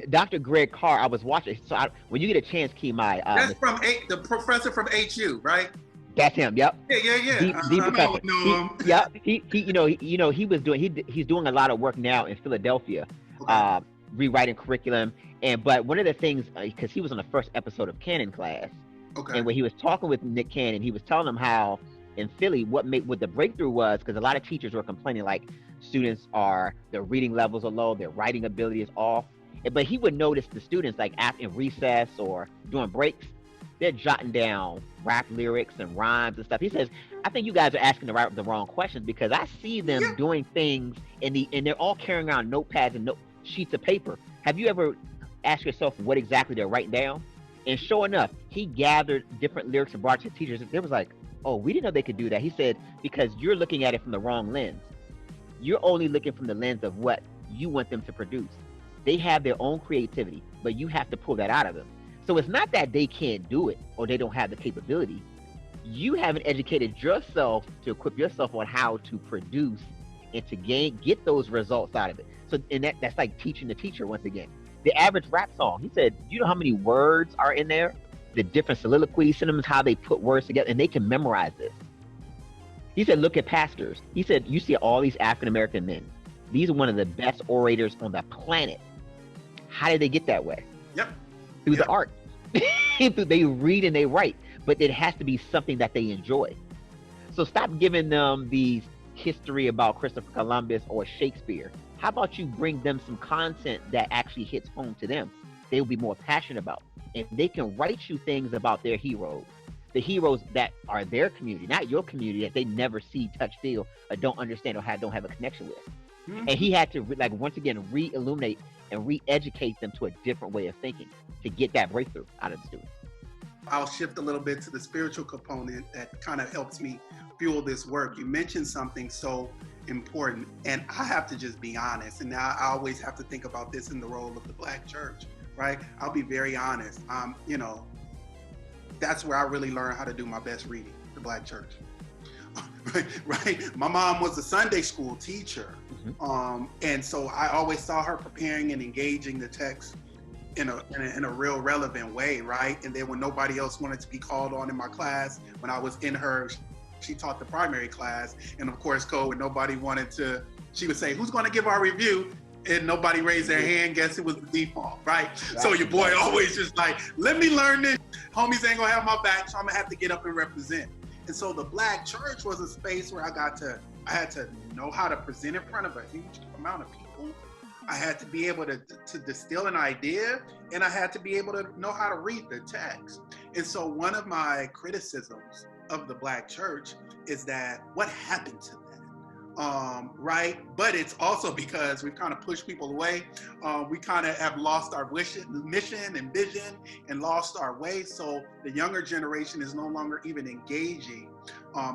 Dr. Greg Carr, I was watching. So when you get a chance, Kímí, That's from the professor from HU, right? that's him. Yep. Yeah. The I professor. know him. Yeah. He was doing. He's doing a lot of work now in Philadelphia, Okay. rewriting curriculum. But one of the things, because he was on the first episode of Cannon Class, Okay. and when he was talking with Nick Cannon, he was telling him how in Philly what the breakthrough was, because a lot of teachers were complaining like students their reading levels are low, their writing ability is off. But he would notice the students like after in recess or during breaks, they're jotting down rap lyrics and rhymes and stuff. He says, I think you guys are asking the wrong questions, because I see them doing things and they're all carrying around notepads and sheets of paper. Have you ever asked yourself what exactly they're writing down? And sure enough, he gathered different lyrics and brought to teachers. They was like, oh, we didn't know they could do that. He said, because you're looking at it from the wrong lens. You're only looking from the lens of what you want them to produce. They have their own creativity, but you have to pull that out of them. So it's not that they can't do it or they don't have the capability. You haven't educated yourself to equip yourself on how to produce and to get those results out of it. So and that's like teaching the teacher once again. The average rap song, he said, you know how many words are in there? The different soliloquies, synonyms, how they put words together, and they can memorize this. He said, look at pastors. He said, you see all these African-American men. These are one of the best orators on the planet. How did they get that way? Yep. Through the art. They read and they write, but it has to be something that they enjoy. So stop giving them these history about Christopher Columbus or Shakespeare. How about you bring them some content that actually hits home to them? They'll be more passionate about. And they can write you things about their heroes. The heroes that are their community, not your community, that they never see, touch, feel, or don't understand or don't have a connection with. Mm-hmm. And he had to, once again, re-illuminate and re-educate them to a different way of thinking to get that breakthrough out of the students. I'll shift a little bit to the spiritual component that kind of helps me fuel this work. You mentioned something so important, and I have to just be honest, and I always have to think about this in the role of the Black church, right? I'll be very honest. That's where I really learned how to do my best reading, the Black church. Right. My mom was a Sunday school teacher. Mm-hmm. And so I always saw her preparing and engaging the text in a real relevant way, right? And then when nobody else wanted to be called on in my class, when I was in she taught the primary class, and of course, when nobody wanted to, she would say, who's going to give our review? And nobody raised their hand, guess it was the default, right? So your boy always just like, let me learn this. Homies ain't gonna have my back, so I'm gonna have to get up and represent. And so the Black church was a space where I had to know how to present in front of a huge amount of people. I had to be able to distill an idea, and I had to be able to know how to read the text. And so one of my criticisms of the Black church is that what happened to them? Right? But it's also because we've kind of pushed people away. We kind of have lost our mission and vision and lost our way. So the younger generation is no longer even engaging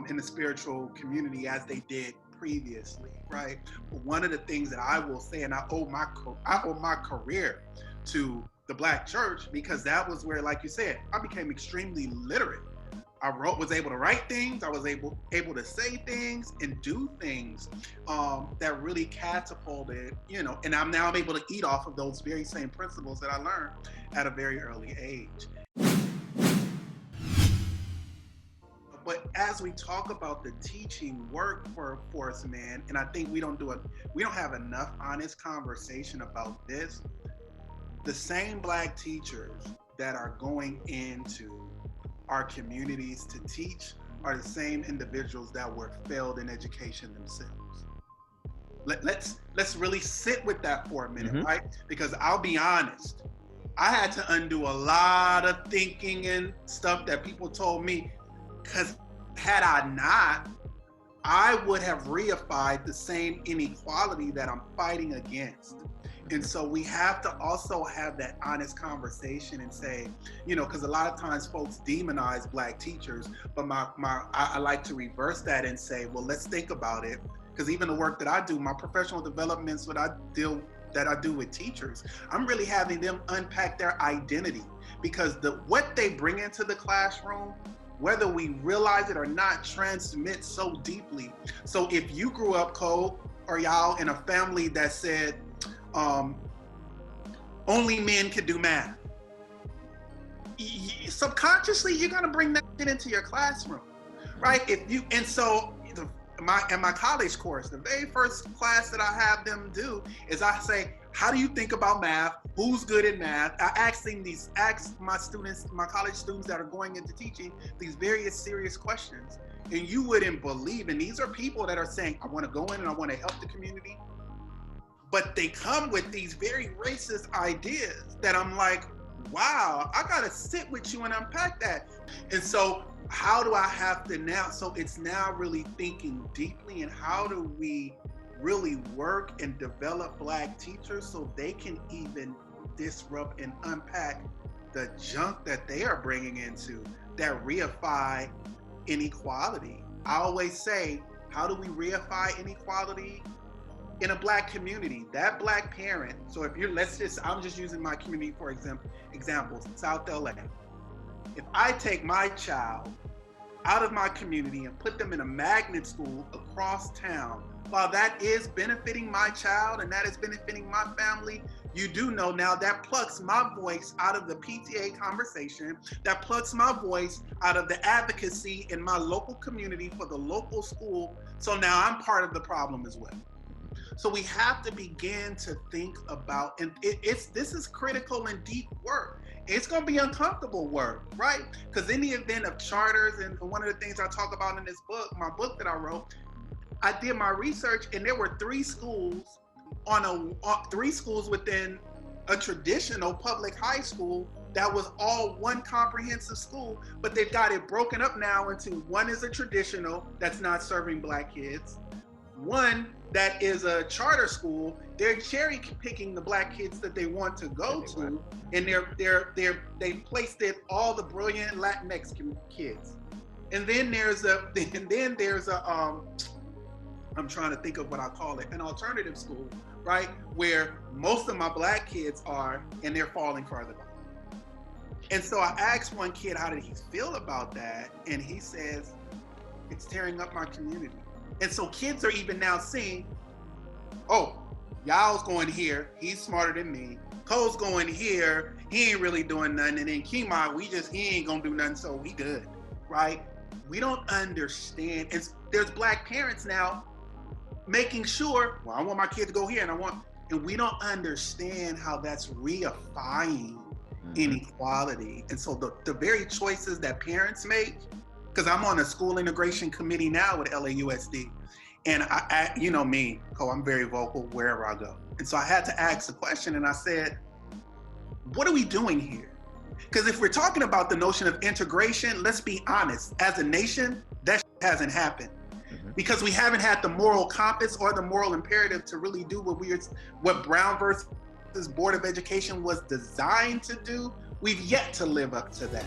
in the spiritual community as they did previously, right? But one of the things that I will say, and I owe my career to the Black church, because that was where, like you said, I became extremely literate. I was able to write things. I was able to say things and do things that really catapulted, and I'm able to eat off of those very same principles that I learned at a very early age. But as we talk about the teaching workforce, man, and I think we don't have enough honest conversation about this. The same Black teachers that are going into our communities to teach are the same individuals that were failed in education themselves. Let's really sit with that for a minute, mm-hmm. right? Because I'll be honest, I had to undo a lot of thinking and stuff that people told me, because had I not, I would have reified the same inequality that I'm fighting against. And so we have to also have that honest conversation and say, because a lot of times folks demonize Black teachers, but I like to reverse that and say, well, let's think about it. Because even the work that I do, my professional developments, that I do with teachers, I'm really having them unpack their identity, because what they bring into the classroom, whether we realize it or not, transmits so deeply. So if you grew up, Cole, or y'all, in a family that said, only men can do math. Subconsciously, you're gonna bring that shit into your classroom, right? My college course, the very first class that I have them do is I say, how do you think about math? Who's good at math? I ask my students, my college students that are going into teaching, these various serious questions. And you wouldn't believe, and these are people that are saying, I want to go in and I want to help the community. But they come with these very racist ideas that I'm like, wow, I gotta sit with you and unpack that. And so how do I have to now? So it's now really thinking deeply, and how do we really work and develop Black teachers so they can even disrupt and unpack the junk that they are bringing into that reify inequality. I always say, how do we reify inequality in a Black community? That Black parent, so if you're, I'm just using my community for examples, South LA. If I take my child out of my community and put them in a magnet school across town, while that is benefiting my child and that is benefiting my family, you do know now that plucks my voice out of the PTA conversation, that plucks my voice out of the advocacy in my local community for the local school. So now I'm part of the problem as well. So we have to begin to think about, and this is critical and deep work. It's going to be uncomfortable work, right? Because in the event of charters, and one of the things I talk about in this book, my book that I wrote, I did my research, and there were three schools within a traditional public high school that was all one comprehensive school, but they've got it broken up now into one is a traditional that's not serving Black kids, one that is a charter school. They're cherry picking the Black kids that they want to go to, and they placed it all the brilliant Latinx kids. And then there's I'm trying to think of what I call it, an alternative school, right? Where most of my Black kids are, and they're falling further behind. And so I asked one kid, how did he feel about that? And he says, it's tearing up my community. And so kids are even now seeing, oh, y'all's going here, he's smarter than me. Cole's going here, he ain't really doing nothing. And then Kímí, he ain't gonna do nothing, so we good, right? We don't understand. There's Black parents now making sure, well, I want my kid to go here, and we don't understand how that's reifying inequality. And so the very choices that parents make, because I'm on a school integration committee now with LAUSD, and I you know me, Cole, I'm very vocal wherever I go. And so I had to ask a question, and I said, what are we doing here? Because if we're talking about the notion of integration, let's be honest, as a nation, that hasn't happened. Because we haven't had the moral compass or the moral imperative to really do what Brown versus Board of Education was designed to do. We've yet to live up to that.